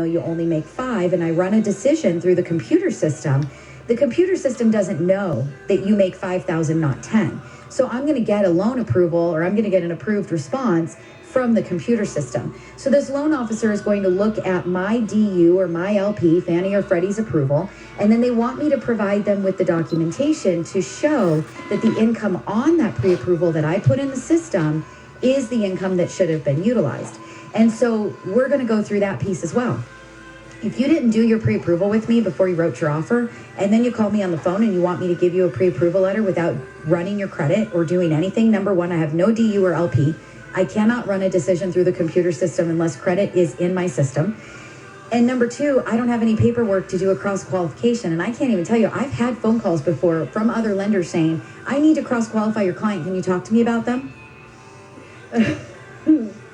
you only make 5, and I run a decision through the computer system doesn't know that you make 5,000, not 10. So I'm going to get a loan approval, or I'm going to get an approved response from the computer system. So this loan officer is going to look at my DU or my LP, Fannie or Freddie's approval, and then they want me to provide them with the documentation to show that the income on that pre-approval that I put in the system is the income that should have been utilized. And so we're going to go through that piece as well. If you didn't do your pre-approval with me before you wrote your offer, and then you call me on the phone and you want me to give you a pre-approval letter without running your credit or doing anything, number one, I have no DU or LP. I cannot run a decision through the computer system unless credit is in my system. And number two, I don't have any paperwork to do a cross-qualification. And I can't even tell you, I've had phone calls before from other lenders saying, I need to cross-qualify your client. Can you talk to me about them?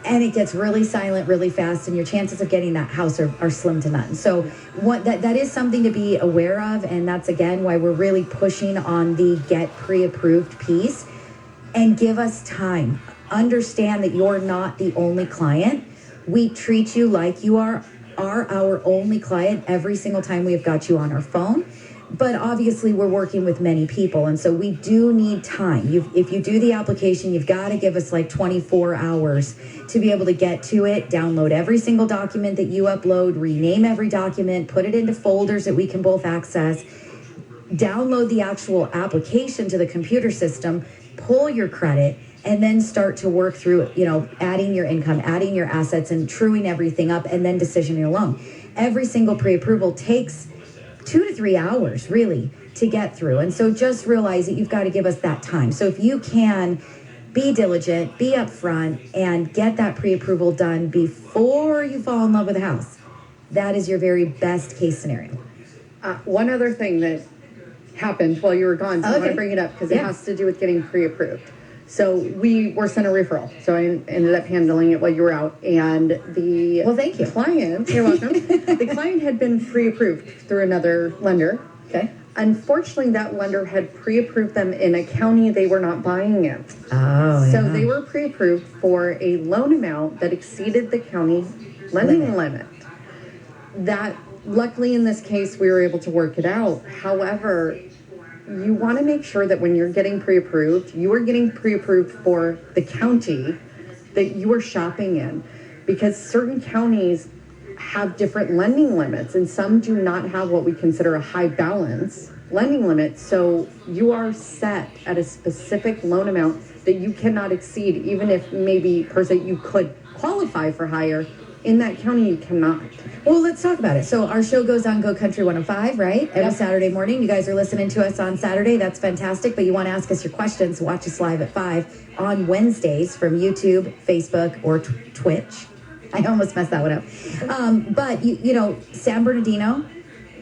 And it gets really silent really fast, and your chances of getting that house are slim to none. So that is something to be aware of, and that's, again, why we're really pushing on the get pre-approved piece. And give us time. Understand that you're not the only client. We treat you like you are our only client every single time we've got you on our phone. But obviously we're working with many people, and so we do need time. If you do the application, you've got to give us like 24 hours to be able to get to it, download every single document that you upload, rename every document, put it into folders that we can both access, download the actual application to the computer system, pull your credit, and then start to work through, adding your income, adding your assets, and truing everything up, and then decisioning your loan. Every single pre-approval takes 2 to 3 hours, really, to get through. And so just realize that you've got to give us that time. So if you can be diligent, be upfront, and get that pre-approval done before you fall in love with a house, that is your very best case scenario. One other thing that happened while you were gone, so I want to bring it up because it has to do with getting pre-approved. So we were sent a referral. So I ended up handling it while you were out. And the thank you. Client, you're welcome. The client had been pre-approved through another lender. Okay. Unfortunately, that lender had pre-approved them in a county they were not buying in. Oh, So they were pre-approved for a loan amount that exceeded the county lending limit. That, luckily in this case, we were able to work it out. However, you want to make sure that when you're getting pre-approved, you are getting pre-approved for the county that you are shopping in, because certain counties have different lending limits, and some do not have what we consider a high balance lending limit. So you are set at a specific loan amount that you cannot exceed, even if maybe per se you could qualify for higher. In that county, you cannot. Well, let's talk about it. So our show goes on Go Country 105, right? Every Saturday morning. You guys are listening to us on Saturday. That's fantastic. But you want to ask us your questions, watch us live at 5 on Wednesdays from YouTube, Facebook, or Twitch. I almost messed that one up. But, San Bernardino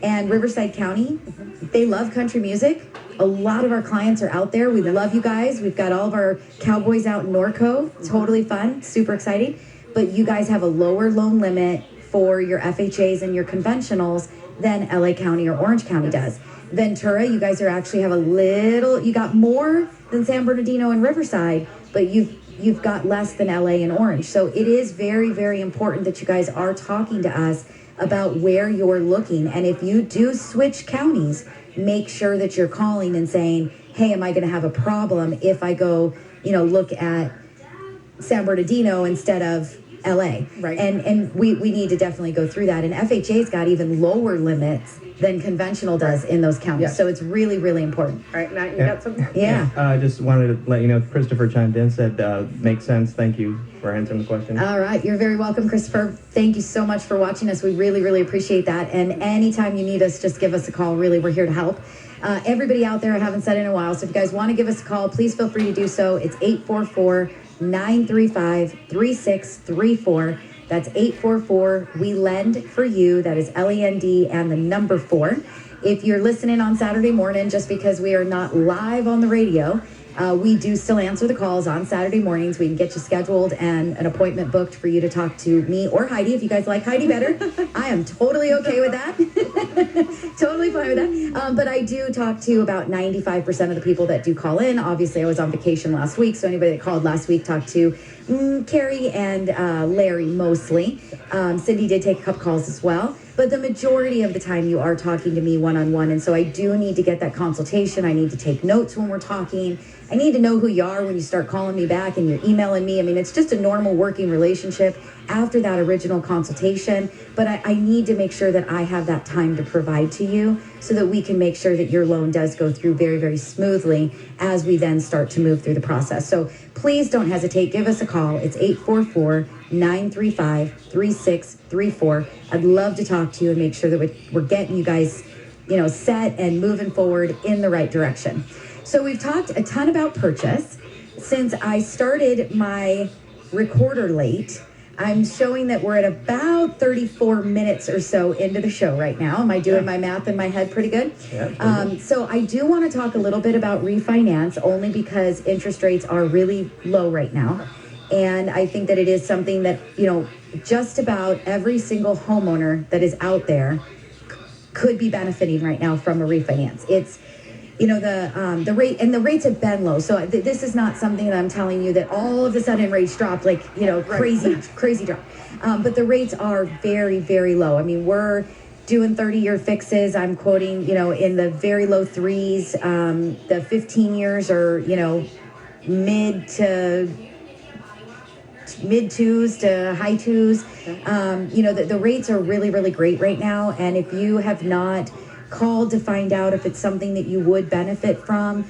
and Riverside County, they love country music. A lot of our clients are out there. We love you guys. We've got all of our cowboys out in Norco. Totally fun. Super exciting. But you guys have a lower loan limit for your FHAs and your conventionals than LA County or Orange County does. Ventura, you guys actually have you got more than San Bernardino and Riverside, but you've got less than LA and Orange. So it is very, very important that you guys are talking to us about where you're looking. And if you do switch counties, make sure that you're calling and saying, hey, am I going to have a problem if I go, look at San Bernardino instead of LA. Right. And we need to definitely go through that. And FHA's got even lower limits than conventional does in those counties. Yeah. So it's really, really important. All right, Matt, you got something? Yeah. I just wanted to let you know, Christopher chimed in, said, makes sense. Thank you for answering the question. All right. You're very welcome, Christopher. Thank you so much for watching us. We really, really appreciate that. And anytime you need us, just give us a call. Really, we're here to help. Everybody out there, I haven't said in a while. So if you guys want to give us a call, please feel free to do so. It's 844-935-3634. That's 844 We Lend for You. That is LEND and the number 4. If you're listening on Saturday morning, just because we are not live on the radio, we do still answer the calls on Saturday mornings. We can get you scheduled and an appointment booked for you to talk to me or Heidi. If you guys like Heidi better, I am totally okay with that. Totally fine with that. But I do talk to about 95% of the people that do call in. Obviously, I was on vacation last week, so anybody that called last week talked to Carrie and Larry mostly. Cindy did take a couple calls as well. But the majority of the time you are talking to me one-on-one. And so I do need to get that consultation. I need to take notes when we're talking. I need to know who you are when you start calling me back and you're emailing me. I mean, it's just a normal working relationship after that original consultation. But I need to make sure that I have that time to provide to you so that we can make sure that your loan does go through very, very smoothly as we then start to move through the process. So please don't hesitate. Give us a call. It's 844-935-3634. I'd love to talk to you and make sure that we're getting you guys, set and moving forward in the right direction. So we've talked a ton about purchase. Since I started my recorder late, I'm showing that we're at about 34 minutes or so into the show right now. Am I doing my math in my head pretty good? Yeah. So I do want to talk a little bit about refinance, only because interest rates are really low right now. And I think that it is something that, just about every single homeowner that is out there could be benefiting right now from a refinance. It's, the rate, and the rates have been low. So this is not something that I'm telling you that all of a sudden rates dropped like, crazy drop. But the rates are very, very low. I mean, we're doing 30-year fixes. I'm quoting, in the very low threes. The 15 years are, mid twos to high twos. The rates are really, really great right now. And if you have not called to find out if it's something that you would benefit from,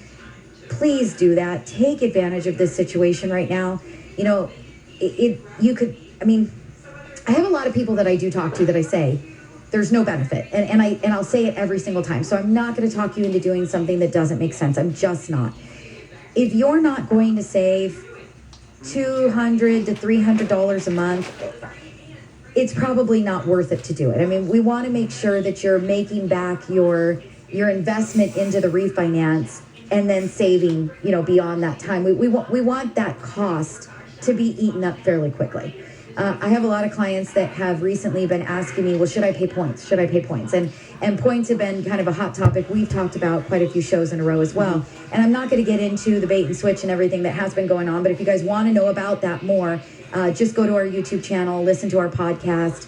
please do that. Take advantage of this situation right now. I have a lot of people that I do talk to that I say there's no benefit, and I'll say it every single time. So I'm not going to talk you into doing something that doesn't make sense. I'm just not. If you're not going to save $200 to $300 a month, it's probably not worth it to do it. I mean, we want to make sure that you're making back your investment into the refinance and then saving, beyond that time. We want that cost to be eaten up fairly quickly. I have a lot of clients that have recently been asking me, well, should I pay points? Should I pay points? And points have been kind of a hot topic. We've talked about quite a few shows in a row as well. And I'm not going to get into the bait and switch and everything that has been going on. But if you guys want to know about that more, just go to our YouTube channel, listen to our podcast.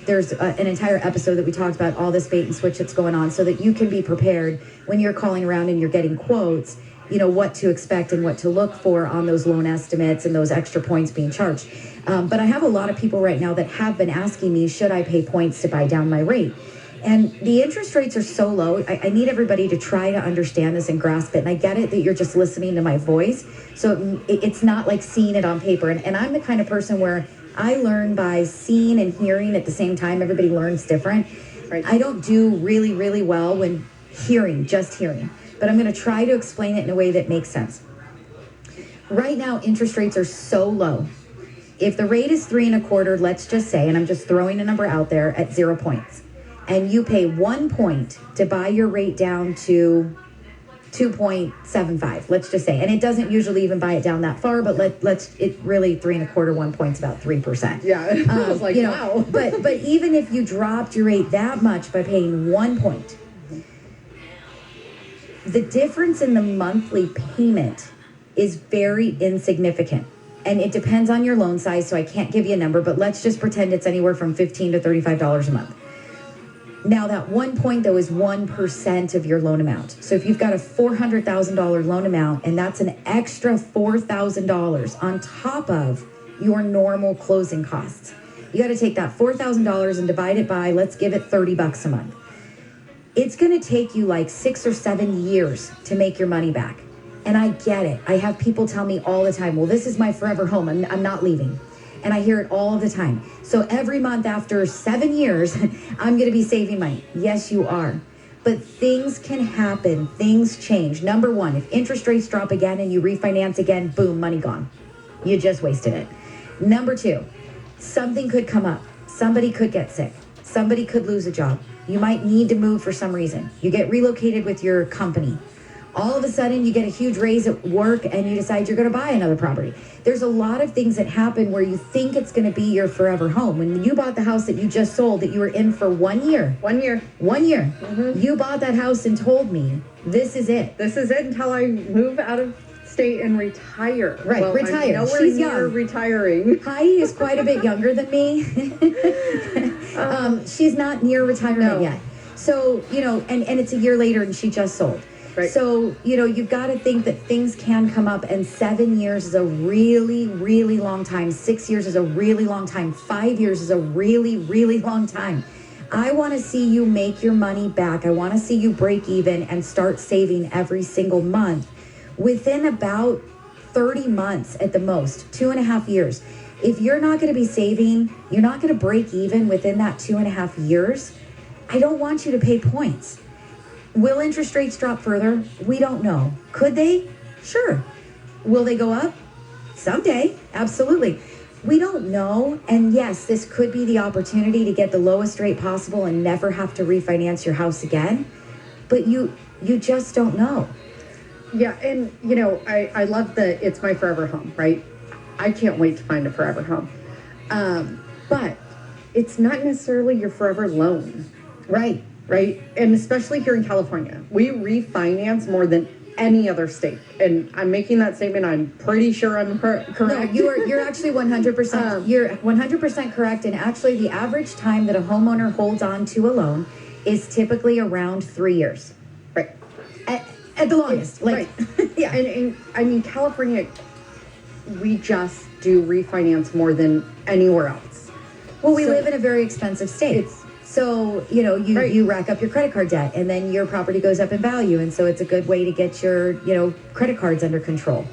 There's an entire episode that we talked about all this bait and switch that's going on, so that you can be prepared when you're calling around and you're getting quotes, what to expect and what to look for on those loan estimates and those extra points being charged. But I have a lot of people right now that have been asking me, should I pay points to buy down my rate? And the interest rates are so low. I need everybody to try to understand this and grasp it. And I get it that you're just listening to my voice. So it's not like seeing it on paper. And I'm the kind of person where I learn by seeing and hearing at the same time. Everybody learns different. Right. I don't do really, really well when just hearing. But I'm going to try to explain it in a way that makes sense. Right now, interest rates are so low. If the rate is 3.25, let's just say, and I'm just throwing a number out there, at 0 points, and you pay 1 point to buy your rate down to 2.75, let's just say, and it doesn't usually even buy it down that far, but it really 3.25, 1 point's about 3%. Yeah, I was like, wow. but even if you dropped your rate that much by paying 1 point, the difference in the monthly payment is very insignificant. And it depends on your loan size, so I can't give you a number, but let's just pretend it's anywhere from $15 to $35 a month. Now, that 1 point, though, is 1% of your loan amount. So if you've got a $400,000 loan amount, and that's an extra $4,000 on top of your normal closing costs, you got to take that $4,000 and divide it by, let's give it $30 a month. It's going to take you like 6 or 7 years to make your money back. And I get it. I have people tell me all the time, well, this is my forever home. I'm not leaving. And I hear it all the time. So every month after 7 years, I'm going to be saving money. Yes, you are. But things can happen. Things change. Number one, if interest rates drop again and you refinance again, boom, money gone. You just wasted it. Number two, something could come up. Somebody could get sick. Somebody could lose a job. You might need to move for some reason. You get relocated with your company. All of a sudden, you get a huge raise at work and you decide you're going to buy another property. There's a lot of things that happen where you think it's going to be your forever home. When you bought the house that you just sold that you were in for 1 year. 1 year. 1 year. Mm-hmm. You bought that house and told me, this is it. This is it until I move out of state. stay and retire. Right, well, retire. I'm nowhere She's near young. retiring. Heidi is quite a bit younger than me. She's not near retirement yet. So, and it's a year later and she just sold. Right. So, you've got to think that things can come up, and 7 years is a really, really long time. 6 years is a really long time. 5 years is a really, really long time. I want to see you make your money back. I want to see you break even and start saving every single month within about 30 months at the most, 2.5 years. If you're not going to be saving, you're not going to break even within that 2.5 years, I don't want you to pay points. Will interest rates drop further? We don't know. Could they? Sure. Will they go up? Someday. Absolutely. We don't know. And yes, this could be the opportunity to get the lowest rate possible and never have to refinance your house again. But you just don't know. Yeah, and I love the it's my forever home, right? I can't wait to find a forever home. But it's not necessarily your forever loan. Right. Right? And especially here in California, we refinance more than any other state. And I'm making that statement, I'm pretty sure I'm correct. No, you're actually 100%, you're 100% correct. And actually the average time that a homeowner holds on to a loan is typically around 3 years. Right. At the longest. Right. Yeah. And I mean, California, we just do refinance more than anywhere else. Well, we live in a very expensive state. So, you rack up your credit card debt, and then your property goes up in value. And so it's a good way to get your, credit cards under control.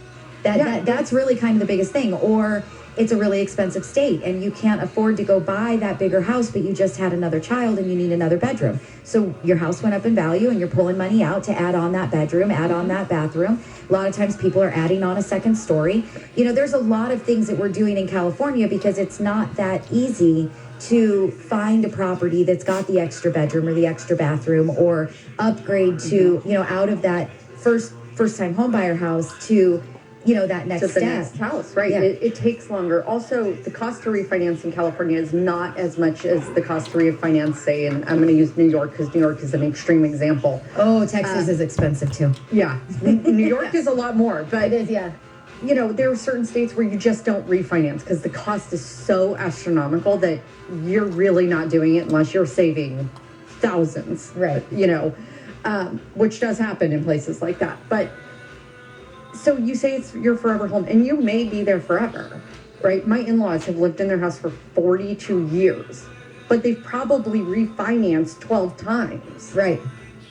That's really kind of the biggest thing. Or it's a really expensive state and you can't afford to go buy that bigger house, but you just had another child and you need another bedroom. So your house went up in value and you're pulling money out to add on that bedroom, add on that bathroom. A lot of times people are adding on a second story. There's a lot of things that we're doing in California because it's not that easy to find a property that's got the extra bedroom or the extra bathroom, or upgrade to, out of that first time home buyer house to, that next to the step. next house, right? Yeah. It takes longer. Also, the cost to refinance in California is not as much as the cost to refinance, say, and I'm going to use New York because New York is an extreme example. Oh, Texas is expensive too. Yeah, New York is a lot more, but It is, yeah. there are certain states where you just don't refinance because the cost is so astronomical that you're really not doing it unless you're saving thousands. Right. Which does happen in places like that. But so you say it's your forever home, and you may be there forever, right? My in-laws have lived in their house for 42 years, but they've probably refinanced 12 times. Right.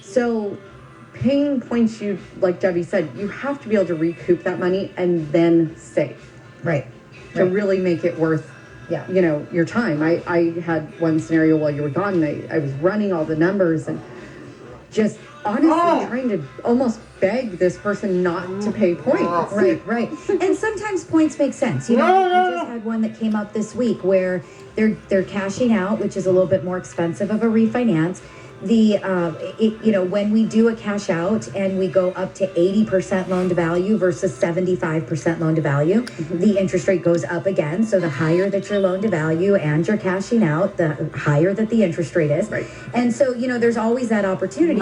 So paying points, like Debbie said, you have to be able to recoup that money and then save. Right. To really make it worth, your time. I had one scenario while you were gone, and I was running all the numbers and just honestly trying to almost beg this person not to pay points. Right. And sometimes points make sense. I just had one that came up this week where they're cashing out, which is a little bit more expensive of a refinance. When we do a cash out and we go up to 80% loan to value versus 75% loan to value, the interest rate goes up again. So the higher that your loan to value and you're cashing out, the higher that the interest rate is. Right. And so, there's always that opportunity.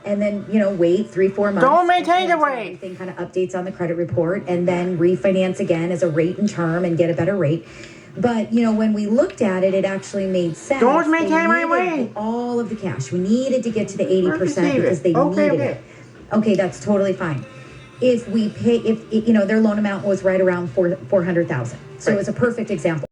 And then, wait 3-4 months. Don't maintain the rate. Everything kind of updates on the credit report, and then refinance again as a rate and term and get a better rate. But, when we looked at it, it actually made sense. Don't maintain my rate. All of the cash. We needed to get to the 80% because they needed it. Okay, that's totally fine. If we pay, their loan amount was right around $400,000. So it's a perfect example.